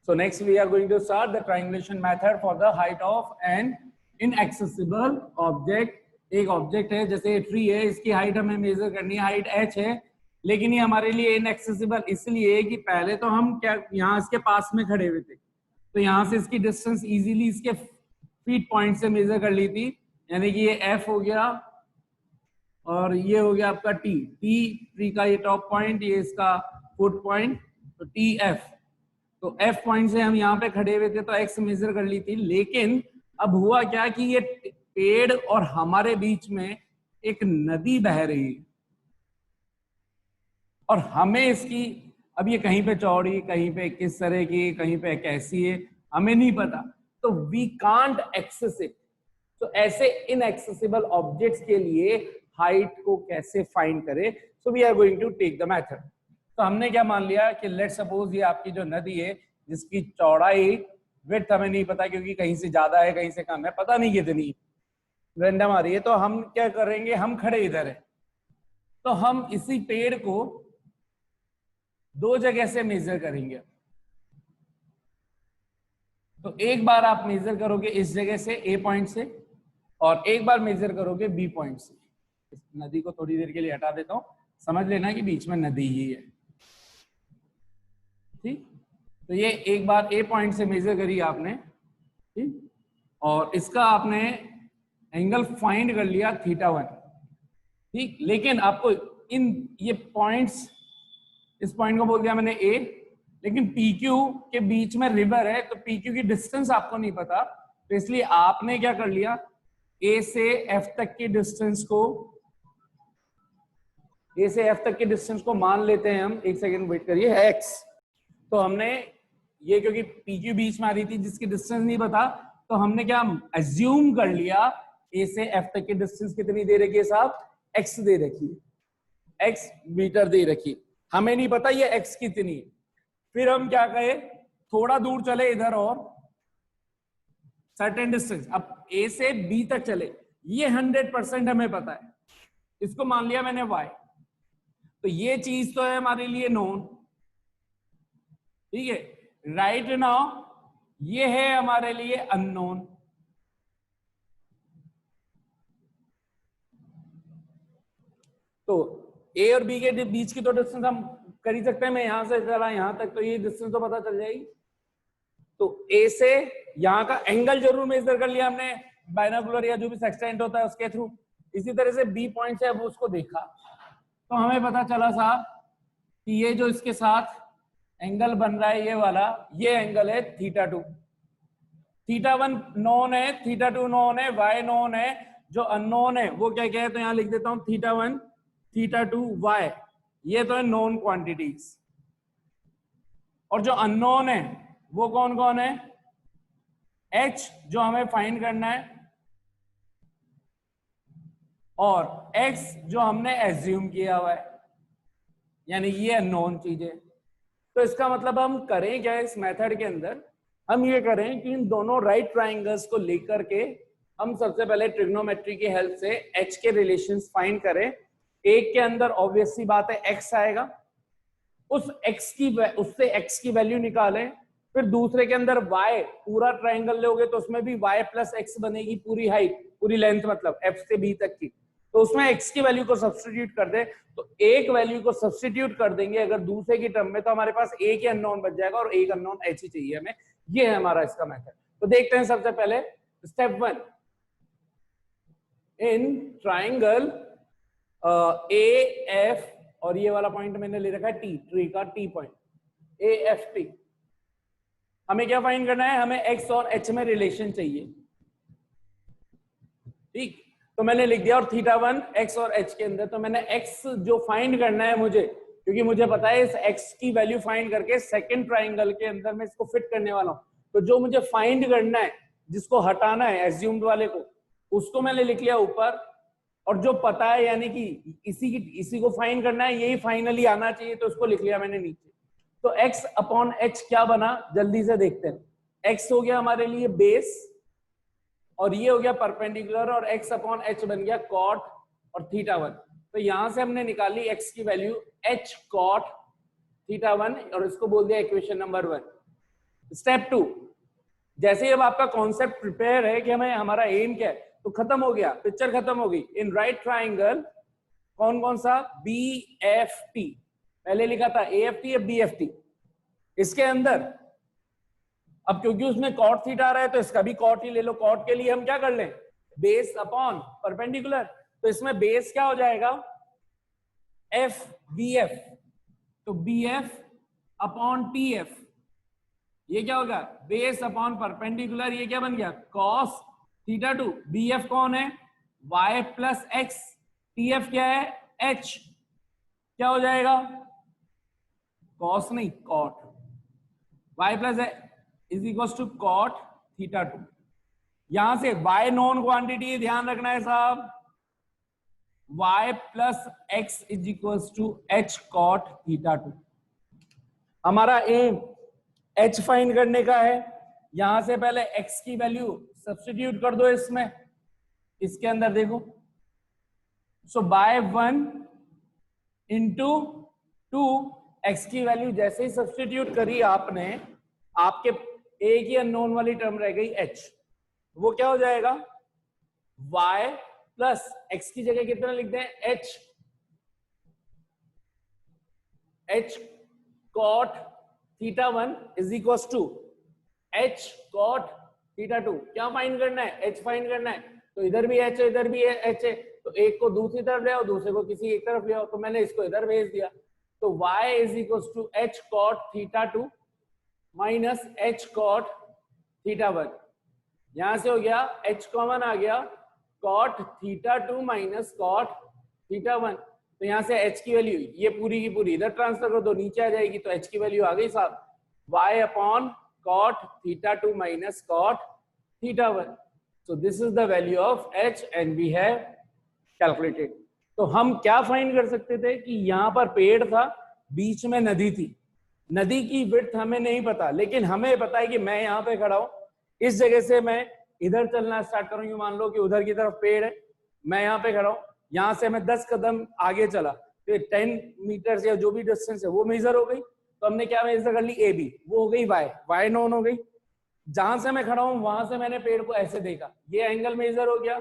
So next we are going to start the triangulation method for the height of an inaccessible object. एक object है जैसे tree है, इसकी height हमें major करनी है, हाइट h है, लेकिन ये हमारे लिए इनएक्सेसिबल इसलिए कि पहले तो हम क्या यहाँ इसके पास में खड़े हुए थे, तो यहाँ से इसकी डिस्टेंस इजीली इसके फीट पॉइंट से मेजर कर ली थी, यानी कि ये f हो गया और ये हो गया आपका t, ट्री का ये टॉप पॉइंट, ये इसका फुट पॉइंट, तो tf। तो F पॉइंट से हम यहाँ पे खड़े हुए थे तो X मेजर कर ली थी, लेकिन अब हुआ क्या कि ये पेड़ और हमारे बीच में एक नदी बह रही है और हमें इसकी, अब ये कहीं पे चौड़ी, कहीं पे किस तरह की, कहीं पे कैसी है, हमें नहीं पता, तो वी कांट एक्सेस इट। तो ऐसे इनएक्सेसिबल ऑब्जेक्ट्स के लिए हाइट को कैसे फाइंड करें? So we are going to take the method. तो हमने क्या मान लिया कि लेट सपोज ये आपकी जो नदी है जिसकी चौड़ाई, विड्थ हमें नहीं पता क्योंकि कहीं से ज्यादा है कहीं से कम है, पता नहीं कितनी, रैंडम आ रही है, तो हम क्या करेंगे, हम खड़े इधर है तो हम इसी पेड़ को दो जगह से मेजर करेंगे। तो एक बार आप मेजर करोगे इस जगह से ए पॉइंट से और एक बार मेजर करोगे बी पॉइंट से। इस नदी को थोड़ी देर के लिए हटा देता हूं, समझ लेना कि बीच में नदी ही है, ठीक। तो ये एक बार ए पॉइंट से मेजर करी आपने, ठीक, और इसका आपने एंगल फाइंड कर लिया θ1, ठीक। लेकिन आपको इन ये पॉइंट्स, इस पॉइंट को बोल दिया मैंने ए, लेकिन PQ के बीच में रिवर है तो PQ की डिस्टेंस आपको नहीं पता, तो इसलिए आपने क्या कर लिया, ए से F तक की डिस्टेंस को, ए से F तक की डिस्टेंस को मान लेते हैं हम, एक सेकेंड वेट करिए, x। तो हमने ये क्योंकि PQ बीच में आ रही थी जिसकी डिस्टेंस नहीं पता, तो हमने क्या एज्यूम कर लिया ए से F तक की डिस्टेंस कितनी दे रखी है साहब, x दे रखी है, x मीटर दे रखी है, हमें नहीं पता ये x कितनी है। फिर हम क्या कहे, थोड़ा दूर चले इधर और सर्टेन डिस्टेंस, अब A से B तक चले, ये 100% हमें पता है, इसको मान लिया मैंने y, तो ये चीज तो है हमारे लिए नोन, ठीक है। राइट नाउ ये है हमारे लिए अननोन, तो A और B के बीच की तो डिस्टेंस हम कर ही सकते हैं, मैं यहां से चला यहां तक तो ये डिस्टेंस तो पता चल जाएगी। तो A से यहां का एंगल जरूर मेजर कर लिया हमने बाइनोकुलर या जो भी सेक्सटेंट होता है उसके थ्रू। इसी तरह से B पॉइंट से अब उसको देखा तो हमें पता चला साहब कि ये जो इसके साथ एंगल बन रहा है ये वाला, ये एंगल है θ2, θ1 नोन है, θ2 नोन है, y नोन है, जो अननोन है वो क्या क्या है, तो यहां लिख देता हूं θ1 θ2 y, ये तो है नोन क्वांटिटीज, और जो अननोन है वो कौन कौन है, h जो हमें फाइंड करना है और x जो हमने एज्यूम किया हुआ है, यानी ये अननोन चीजें। तो इसका मतलब हम करें क्या इस मेथड के अंदर, हम ये करें कि इन दोनों राइट ट्राइंगल्स को लेकर के हम सबसे पहले ट्रिग्नोमेट्री की हेल्प से h के रिलेशंस फाइंड करें। एक के अंदर ऑब्वियस सी बात है x आएगा, उससे x की वैल्यू निकालें, फिर दूसरे के अंदर y, पूरा ट्राइंगल लोगे तो उसमें भी y प्लस x बनेगी, पूरी हाइट, पूरी लेंथ, मतलब f से b तक की, तो उसमें x की वैल्यू को सब्स्टिट्यूट कर दे, तो एक वैल्यू को सब्स्टिट्यूट कर देंगे अगर दूसरे की टर्म में, तो हमारे पास एक ही अननोन बच जाएगा और एक अननोन h ही चाहिए हमें। ये है हमारा इसका मेथड। तो देखते हैं सबसे पहले स्टेप 1, इन ट्राइंगल AF, और ये वाला पॉइंट मैंने ले रखा है T, ट्री का T पॉइंट, AFT, हमें क्या फाइंड करना है, हमें x और h में रिलेशन चाहिए, ठीक। तो मैंने लिख दिया, और θ1 x और h के अंदर, तो मैंने x जो फाइंड करना है मुझे, क्योंकि मुझे पता है इस x की वैल्यू फाइंड करके सेकंड ट्राइंगल के अंदर मैं इसको फिट करने वाला हूं, तो जो मुझे फाइंड करना है, जिसको हटाना है एज्यूम्ड वाले को, उसको मैंने लिख लिया ऊपर, और जो पता है यानी कि इसी को फाइंड करना है, यही फाइनली आना चाहिए, तो उसको लिख लिया मैंने नीचे। तो x अपॉन h क्या बना, जल्दी से देखते हैं। x हो गया हमारे लिए बेस और ये हो गया परपेंडिकुलर, और x अपॉन h बन गया कॉट और θ1। तो यहां से हमने निकाली x की वैल्यू h cot θ1 और इसको बोल दिया इक्वेशन नंबर 1। स्टेप 2, जैसे ही अब आपका कॉन्सेप्ट प्रिपेयर है कि हमें हमारा एम क्या है, तो खत्म हो गया, पिक्चर खत्म हो गई। इन राइट ट्राइंगल कौन कौन सा, BFT, पहले लिखा था AFT या BFT, इसके अंदर अब क्योंकि उसमें कॉट थीटा आ रहा है तो इसका भी कॉट ही ले लो। कॉट के लिए हम क्या कर लें, बेस अपॉन परपेंडिकुलर, तो इसमें बेस क्या हो जाएगा, FBF, तो BF अपॉन TF, ये क्या होगा, बेस अपॉन परपेंडिकुलर, ये क्या बन गया, cos थीटा 2। BF कौन है, y प्लस एक्स, TF क्या है, H, क्या हो जाएगा, cos नहीं cot, y plus is equal to cot theta 2। यहां से y नॉन क्वांटिटी, ध्यान रखना है साहब, y plus x is equal to H cot theta 2। हमारा एम h फाइंड करने का है। यहां से पहले x की वैल्यू सब्स्टिट्यूट कर दो इसमें, इसके अंदर देखो, सो बाय 1 इंटू 2, x की वैल्यू जैसे ही सब्स्टिट्यूट करी आपने, आपके एक ही अननोन वाली टर्म रह गई h, वो क्या हो जाएगा, y प्लस x की जगह कितना लिखते हैं, h cot theta 1 is equal to h cot theta 2। क्या फाइंड करना है, h फाइंड करना है, तो इधर भी h है इधर भी h है, तो एक को दूसरी तरफ ले आओ, दूसरे को किसी एक तरफ ले आओ, तो मैंने इसको इधर भेज दिया, तो y is equal to h cot theta 2 minus h cot theta 1। यहां से हो गया h कॉमन आ गया, cot theta 2 minus cot theta 1, तो यहां से h की वैल्यू ये पूरी की पूरी इधर ट्रांसफर कर दो, नीचे आ जाएगी, तो h की वैल्यू आ गई साहब, y upon cot theta 2 minus cot theta 1। So this is the value of h and we have calculated. तो हम क्या फाइंड कर सकते थे कि यहाँ पर पेड़ था, बीच में नदी थी, नदी की विड्थ हमें नहीं पता, लेकिन हमें पता है कि मैं यहाँ पे खड़ा हूं, इस जगह से मैं इधर चलना स्टार्ट करूंगी, मान लो कि उधर की तरफ पेड़ है, मैं यहाँ पे खड़ा हूं, यहां से मैं 10 कदम आगे चला, तो 10 मीटर या जो भी डिस्टेंस है वो मेजर हो गई, तो हमने क्या मेजर कर ली, AB, वो हो गई y नोन हो गई। जहां से मैं खड़ा हूं वहां से मैंने पेड़ को ऐसे देखा, ये एंगल मेजर हो गया,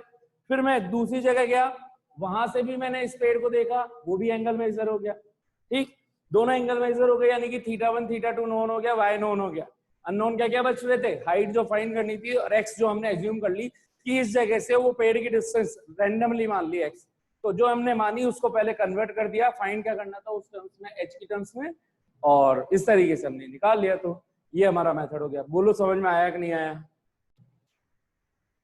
फिर मैं दूसरी जगह गया, वहां से भी मैंने इस पेड़ को देखा, वो भी एंगल मेजर हो गया, ठीक, दोनों एंगल मेजर हो गए, यानी कि थीटा 1 थीटा 2 नोन हो गया, y नोन हो गया। अननोन क्या क्या बच रहे थे, हाइट जो फाइंड करनी थी, और x जो हमने एज्यूम कर ली कि इस जगह से वो पेड़ की डिस्टेंस रैंडमली मान ली x, तो जो हमने मानी उसको पहले कन्वर्ट कर दिया, फाइंड क्या करना था उस टर्म्स में, h की टर्म्स में, और इस तरीके से हमने निकाल लिया। तो ये हमारा मेथड हो गया। बोलो समझ में आया कि नहीं आया।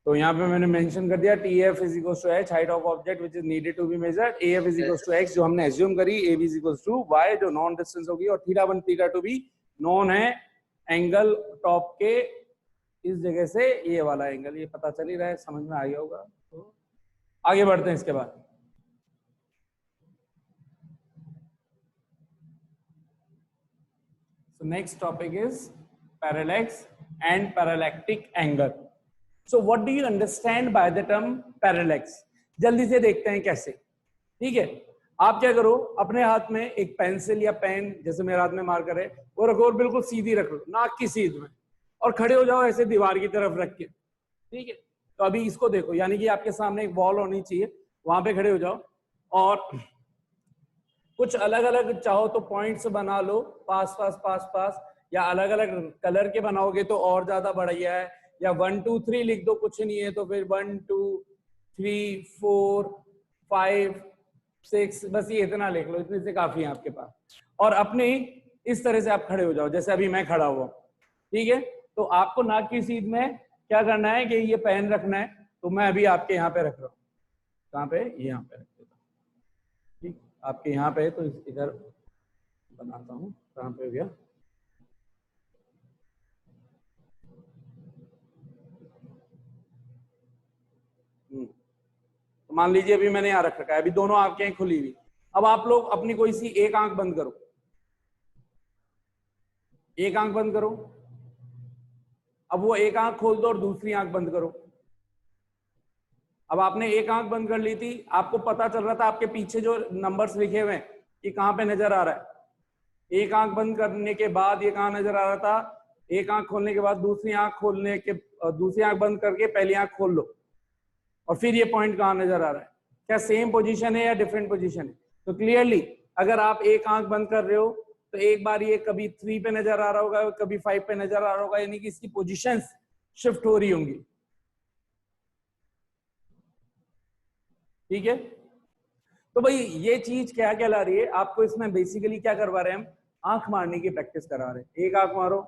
तो यहाँ पे मैंने मेंशन कर दिया TF is equal to h, height of object which is needed to be measured, AF is equal to x जो हमने एज्यूम करी, AB is equal to y जो नॉन डिस्टेंस होगी, और थीटा 1 थीटा 2 भी नॉन है, एंगल टॉप के इस जगह से ये वाला एंगल, ये पता चल ही रहा है, समझ में आ गया होगा। तो आगे बढ़ते हैं इसके बाद। So next topic is parallax and parallactic angle. So what do you understand by the term parallax? जल्दी से देखते हैं कैसे, ठीक है। आप क्या करो, अपने हाथ में एक पेंसिल या पेन, जैसे मेरे हाथ में मार्कर है, वो रखो और बिल्कुल सीधी रख लो, नाक की सीध में, और खड़े हो जाओ ऐसे दीवार की तरफ रख के, ठीक है। तो अभी इसको देखो, यानी कि आपके सामने एक वॉल होनी चाहिए, वहां पे खड़े हो जाओ, और कुछ अलग अलग चाहो तो पॉइंट्स बना लो, पास पास पास पास, या अलग अलग कलर के बनाओगे तो और ज्यादा बढ़िया है, या 1 2 3 लिख दो, कुछ नहीं है तो फिर 1 2 3 4 5 6, बस ये इतना लिख लो, इतने से काफी है आपके पास। और अपने इस तरह से आप खड़े हो जाओ, जैसे अभी मैं खड़ा हुआ, ठीक है। तो आपको नाक की सीध में क्या करना है कि ये पेन रखना है, तो मैं अभी आपके यहाँ पे रख रहा हूँ, कहाँ पे, यहाँ पे रख देता हूँ, ठीक, आपके यहाँ पे, तो इधर बनाता हूँ, कहाँ पे हो गया, तो मान लीजिए अभी मैंने यहाँ रख रखा है, अभी दोनों आंखें खुली हुई। अब आप लोग अपनी कोई सी एक आंख बंद करो, एक आंख बंद करो, अब वो एक आंख खोल दो और दूसरी आंख बंद करो। अब आपने एक आंख बंद कर ली थी, आपको पता चल रहा था आपके पीछे जो नंबर्स लिखे हुए हैं कि कहाँ पे नजर आ रहा है। एक आंख बंद करने के बाद ये कहाँ नजर आ रहा था, एक आंख खोलने के बाद दूसरी आंख बंद करके पहली आंख खोल लो और फिर ये पॉइंट कहाँ नजर आ रहा है, क्या सेम पोजीशन है या डिफरेंट पोजीशन है। तो क्लियरली अगर आप एक आंख बंद कर रहे हो तो एक बार ये कभी 3 पे नजर आ रहा होगा, कभी 5 पे नजर आ रहा होगा, यानी कि इसकी पोजीशंस शिफ्ट हो रही होंगी। ठीक है, तो भाई ये चीज क्या कहला रही है, आपको इसमें बेसिकली क्या करवा रहे हैं हम, आंख मारने की प्रैक्टिस करा रहे हैं। एक आंख मारो,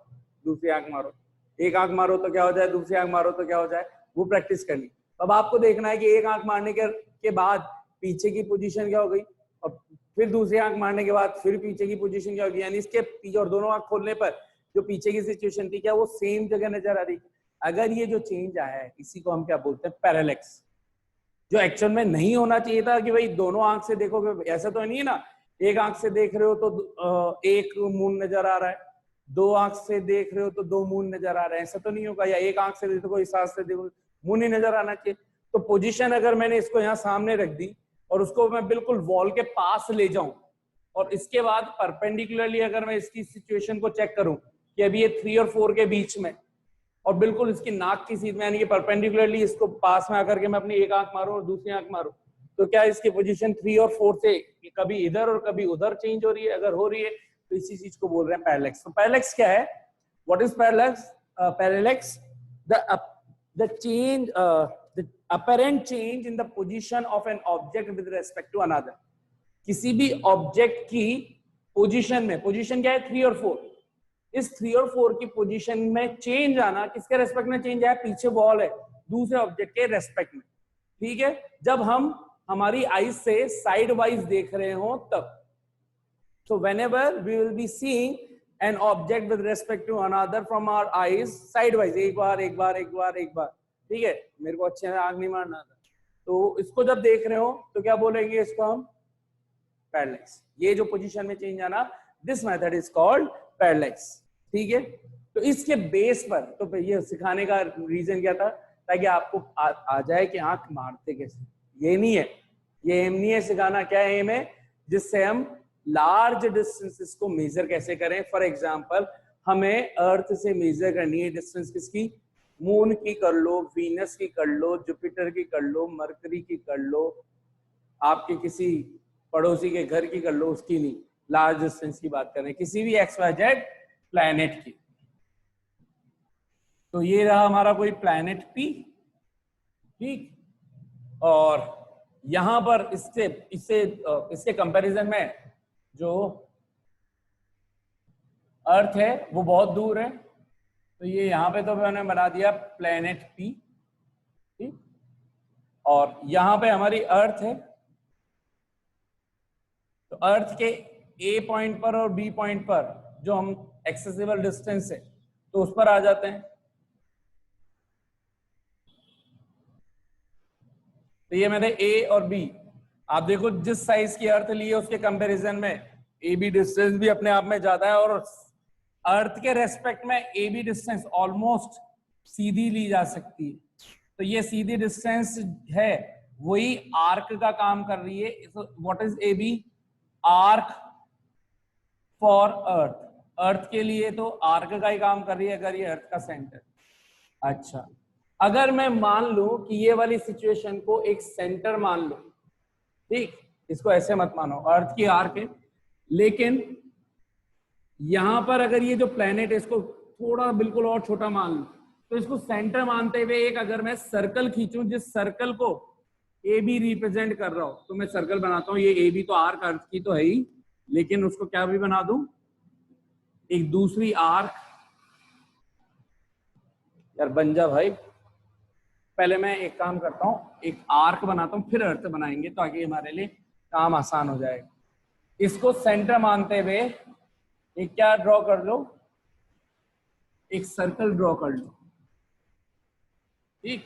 दूसरी आंख मारो, एक आंख मारो तो क्या हो जाए, दूसरी आंख मारो तो क्या हो जाए, वो प्रैक्टिस करनी। अब आपको देखना है कि एक आंख मारने के बाद पीछे की पोजीशन क्या हो गई, और फिर दूसरी आंख मारने के बाद फिर पीछे की पोजीशन क्या होगी, यानी इसके पीछे और दोनों आंख खोलने पर जो पीछे की सिचुएशन थी क्या वो सेम जगह नजर आ रही। अगर ये जो चेंज आया है इसी को हम क्या बोलते हैं, पैरेलैक्स, जो एक्चुअल में नहीं होना चाहिए था कि भाई दोनों आंख से देखोगे, ऐसा तो नहीं है ना, एक आंख से देख रहे हो तो एक मून नजर आ रहा है, दो आंख से देख रहे हो तो दो मून नजर आ रहे हैं, ऐसा तो नहीं होगा। या एक आंख से देखो, इस आंख से देखो, मून ही नजर आना चाहिए। तो पोजीशन अगर मैंने इसको यहाँ सामने रख दी और उसको मैं बिल्कुल वॉल के पास ले जाऊं और इसके बाद परपेंडिकुलरली अगर मैं इसकी सिचुएशन को चेक करूं कि अभी ये 3 और 4 के बीच में और बिल्कुल इसकी नाक की सीध में, यानी कि परपेंडिकुलरली इसको पास में आकर के मैं अपनी एक आंख मारूं और दूसरी आंख मारूं, तो क्या इसकी पोजीशन 3 और 4 से कभी इधर और कभी उधर चेंज हो रही है? अगर हो रही है तो इसी चीज को बोल रहे हैं पैरेलैक्स। तो पैरेलैक्स क्या है, what is parallax? Parallax the change, the apparent change in the position of an object with respect to another. किसी भी ऑब्जेक्ट की पोजीशन में, पोजीशन क्या है 3 और 4, इस 3 और 4 की पोजीशन में चेंज आना, किसके रेस्पेक्ट में चेंज आया, पीछे वॉल है, दूसरे ऑब्जेक्ट के रेस्पेक्ट में। ठीक है, जब हम हमारी आईज से साइड वाइज देख रहे हो तब। So whenever we will be seeing an object with respect to another from our eyes sidewise, एक बार एक बार एक बार एक बार, ठीक है, मेरे को अच्छे से आग नहीं मारना था, तो इसको जब देख रहे हो तो क्या बोलेंगे, इसको हम पैरेलैक्स। ये जो पोजीशन में चेंज आना, this method is called parallax. ठीक है, तो इसके बेस पर तो ये सिखाने का रीजन क्या था, ताकि आपको आ जाए कि आंख मारते कैसे। ये नहीं है, ये एम नहीं है सिखाना, क्या एम है, जिससे हम लार्ज डिस्टेंसेस को मेजर कैसे करें। फॉर एग्जांपल हमें अर्थ से मेजर करनी है डिस्टेंस, किसकी, मून की कर लो, वीनस की कर लो, जुपिटर की कर लो, मरकरी की कर लो, आपके किसी पड़ोसी के घर की कर लो, उसकी नहीं, लार्ज डिस्टेंस की बात करें, किसी भी XYZ प्लैनेट की। तो ये रहा हमारा कोई प्लैनेट P, ठीक, और यहां पर इसके कंपैरिजन में जो अर्थ है वो बहुत दूर है, तो ये यहां पे तो मैंने बना दिया प्लैनेट P, ठीक, और यहां पे हमारी अर्थ है, तो अर्थ के A पॉइंट पर और B पॉइंट पर जो हम एक्सेसिबल डिस्टेंस है तो उस पर आ जाते हैं। तो ये मैंने A और B, आप देखो जिस साइज की अर्थ ली है उसके कंपैरिजन में AB डिस्टेंस भी अपने आप में ज्यादा है, और अर्थ के रेस्पेक्ट में AB डिस्टेंस ऑलमोस्ट सीधी ली जा सकती है। तो ये सीधी डिस्टेंस है, वही आर्क का काम कर रही है। What is AB? Arc for earth, earth के लिए तो आर्क का ही काम कर रही है, अगर ये अर्थ का सेंटर। अच्छा, अगर मैं मान लूं कि ये वाली सिचुएशन को एक सेंटर मान लो, ठीक, इसको ऐसे मत मानो, अर्थ की आर्क है, लेकिन यहां पर अगर ये जो प्लेनेट है इसको थोड़ा बिल्कुल और छोटा मान लो, तो इसको सेंटर मानते हुए एक अगर मैं सर्कल खींचूं जिस सर्कल को ए बी रिप्रेजेंट कर रहा हूं, तो मैं सर्कल बनाता हूं, ये ए बी तो आर्क अर्थ की तो है ही, लेकिन उसको क्या भी बना दूं, एक दूसरी आर्क। यार बन जा भाई, पहले मैं एक काम करता हूं, एक आर्क बनाता हूं फिर अर्थ बनाएंगे ताकि हमारे लिए काम आसान हो जाएगा। इसको सेंटर मानते हुए एक क्या ड्रॉ कर लो, एक सर्कल ड्रॉ कर लो, ठीक,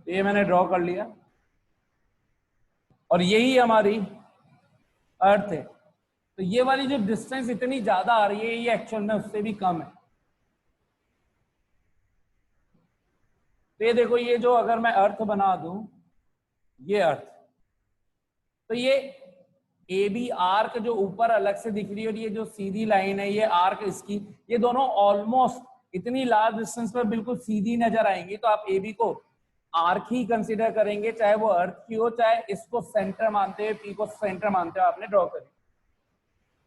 ये मैंने ड्रॉ कर लिया, और यही हमारी अर्थ है। तो ये वाली जो डिस्टेंस इतनी ज्यादा आ रही है, ये एक्चुअल में उससे भी कम है। तो ये देखो, ये जो अगर मैं अर्थ बना दूं, ये अर्थ, तो ये ए बी आर्क जो ऊपर अलग से दिख रही है और ये जो सीधी लाइन है ये आर्क इसकी, ये दोनों ऑलमोस्ट इतनी लार्ज डिस्टेंस पर बिल्कुल सीधी नजर आएंगी, तो आप ए बी को आर्क ही कंसीडर करेंगे, चाहे वो अर्थ की हो, चाहे इसको सेंटर मानते हुए पी को सेंटर मानते हुए आपने ड्रॉ करी।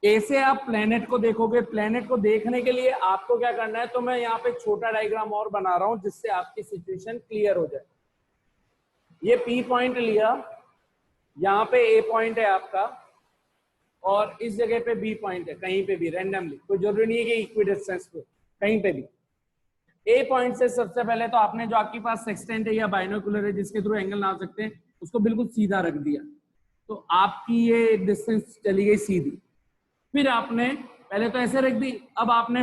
ए से आप प्लेनेट को देखोगे, प्लेनेट को देखने के लिए आपको क्या करना है, तो मैं यहाँ पे छोटा डायग्राम और बना रहा हूं जिससे आपकी सिचुएशन क्लियर हो जाए। ये पी पॉइंट लिया, यहाँ पे ए पॉइंट है आपका और इस जगह पे बी पॉइंट है, कहीं पे भी रैंडमली, कोई जरूरी नहीं है कि इक्वी डिस्टेंस पे, कहीं पे भी। ए पॉइंट से सबसे पहले तो आपने जो आपके पास सेक्सटेंट है या बाइनोकुलर है जिसके थ्रू एंगल ना सकते हैं उसको बिल्कुल सीधा रख दिया, तो आपकी ये डिस्टेंस चली गई सीधी। फिर आपने पहले तो ऐसे रख दी, अब आपने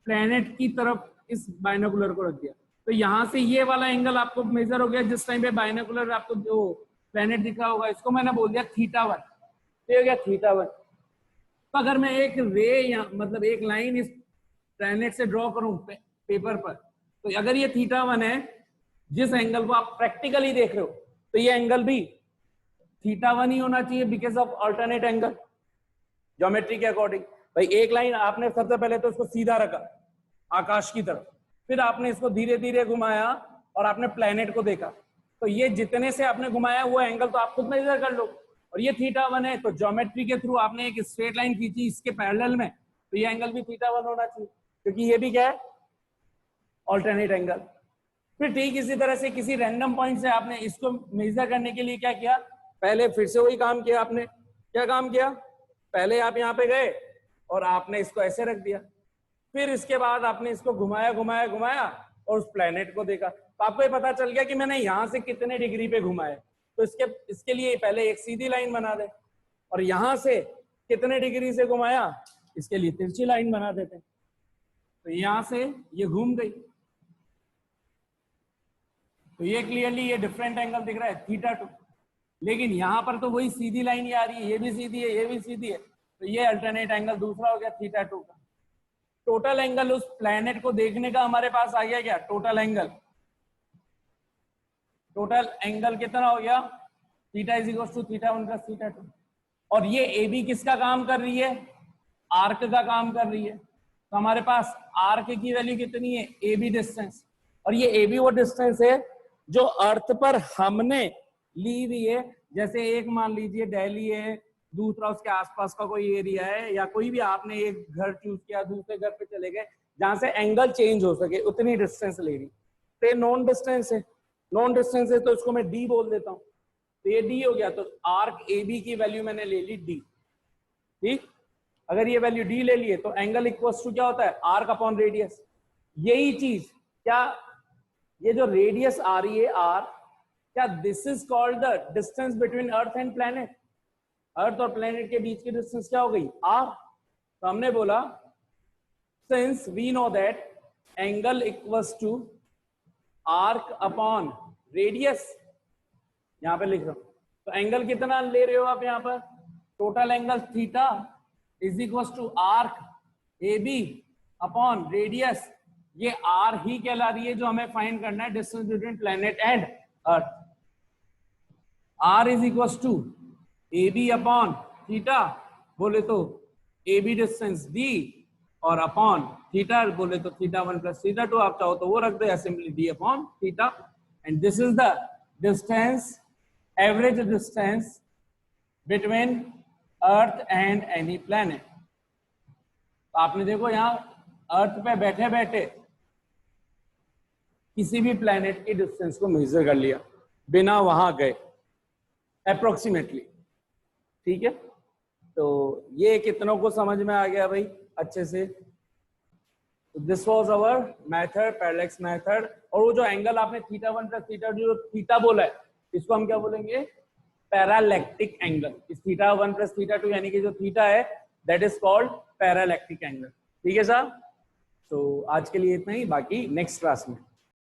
प्लेनेट की तरफ इस बाइनोकुलर को रख दिया, तो यहां से ये वाला एंगल आपको मेजर हो गया। जिस टाइम पे बाइनोकुलर आपको जो प्लेनेट दिखा होगा इसको मैंने बोल दिया θ1, तो हो गया θ1। तो अगर मैं एक रे या मतलब एक लाइन इस प्लेनेट से ड्रॉ करूं पेपर पर, तो अगर ये θ1 है, जिस एंगल को आप प्रैक्टिकली देख रहे हो, तो ये एंगल भी θ1 ही होना चाहिए because of alternate angle geometry के अकॉर्डिंग। भाई एक लाइन आपने सबसे पहले तो इसको सीधा रखा आकाश की तरफ, फिर आपने इसको धीरे धीरे घुमाया और आपने प्लेनेट को देखा, तो ये जितने से आपने घुमाया वो एंगल तो आप खुद मेजर कर लो। और ये θ1 है, तो ज्योमेट्री के थ्रू आपने एक स्ट्रेट लाइन खींची इसके पैरेलल में, तो ये एंगल भी θ1 होना चाहिए क्योंकि ये भी क्या है, ऑल्टरनेट एंगल। फिर ठीक इसी तरह से किसी रैंडम पॉइंट से आपने इसको मेजर करने के लिए क्या किया, पहले फिर से वही काम किया आपने। क्या काम किया, पहले आप यहाँ पे गए और आपने इसको ऐसे रख दिया, फिर इसके बाद आपने इसको घुमाया घुमाया घुमाया और उस प्लेनेट को देखा, तो आपको ये पता चल गया कि मैंने यहाँ से कितने डिग्री पे घुमाया। तो इसके लिए पहले एक सीधी लाइन बना दे, और यहां से कितने डिग्री से घुमाया इसके लिए तिरछी लाइन बना देते हैं, तो यहां से ये घूम गई, तो ये क्लियरली ये डिफरेंट एंगल दिख रहा है θ2। लेकिन यहां पर तो वही सीधी लाइन ही आ रही है, ये भी सीधी है ये भी सीधी है, तो ये अल्टरनेट एंगल दूसरा हो गया θ2 का। टोटल एंगल उस प्लेनेट को देखने का हमारे पास आ गया क्या, टोटल एंगल। टोटल एंगल कितना हो गया, θ = θ1 + θ2। और ये ए बी किसका काम कर रही है, आर्क का काम कर रही है, तो हमारे पास आर्क की वैल्यू कितनी है, ए बी डिस्टेंस। और ये ए बी वो डिस्टेंस है जो अर्थ पर हमने ली हुई है। जैसे एक मान लीजिए दिल्ली है, दूसरा उसके आसपास का कोई एरिया है, या कोई भी आपने एक घर चूज किया, दूसरे घर पे चले गए जहां से एंगल चेंज हो सके, उतनी डिस्टेंस ले रही। तो ये नॉन डिस्टेंस है, नॉन डिस्टेंस है तो इसको मैं डी बोल देता हूं, तो ये डी हो गया। तो आर्क ए बी की वैल्यू मैंने ले ली डी, ठीक। अगर ये वैल्यू डी ले लिए तो एंगल इक्वल्स टू क्या होता है, आर्क अपॉन रेडियस। यही चीज क्या, ये जो रेडियस आ रही है आर, क्या this is called the distance between earth and planet. Earth और प्लैनेट के बीच की डिस्टेंस क्या हो गई, आर। तो हमने बोला since we know that angle equals to arc upon radius, यहां पे लिख रहा हूं, तो एंगल कितना ले रहे हो आप यहां पर, total angle theta is equals to arc A B upon radius. ये आर ही कहला रही है जो हमें फाइंड करना है, distance between planet and earth. R is equals to A B upon theta, बोले तो ए बी डिस्टेंस डी, और अपॉन थीटा बोले तो θ1 + θ2, आप चाहो तो वो रख दो, या simply D upon theta. And this is the distance, average distance between earth and any planet. तो आपने देखो यहां अर्थ पे बैठे बैठे किसी भी प्लैनेट की डिस्टेंस को मेजर कर लिया बिना वहां गए, अप्रोक्सीमेटली, ठीक है। तो ये कितनों को समझ में आ गया भाई अच्छे से। This was our method, parallax method. और वो जो एंगल आपने θ1 + θ2 जो थीटा बोला है, इसको हम क्या बोलेंगे, पैरालैक्टिक एंगल। इस θ1 + θ2 यानी कि जो थीटा है दैट इज कॉल्ड पैरालैक्टिक एंगल, ठीक है साहब। तो आज के लिए इतना ही, बाकी नेक्स्ट क्लास में।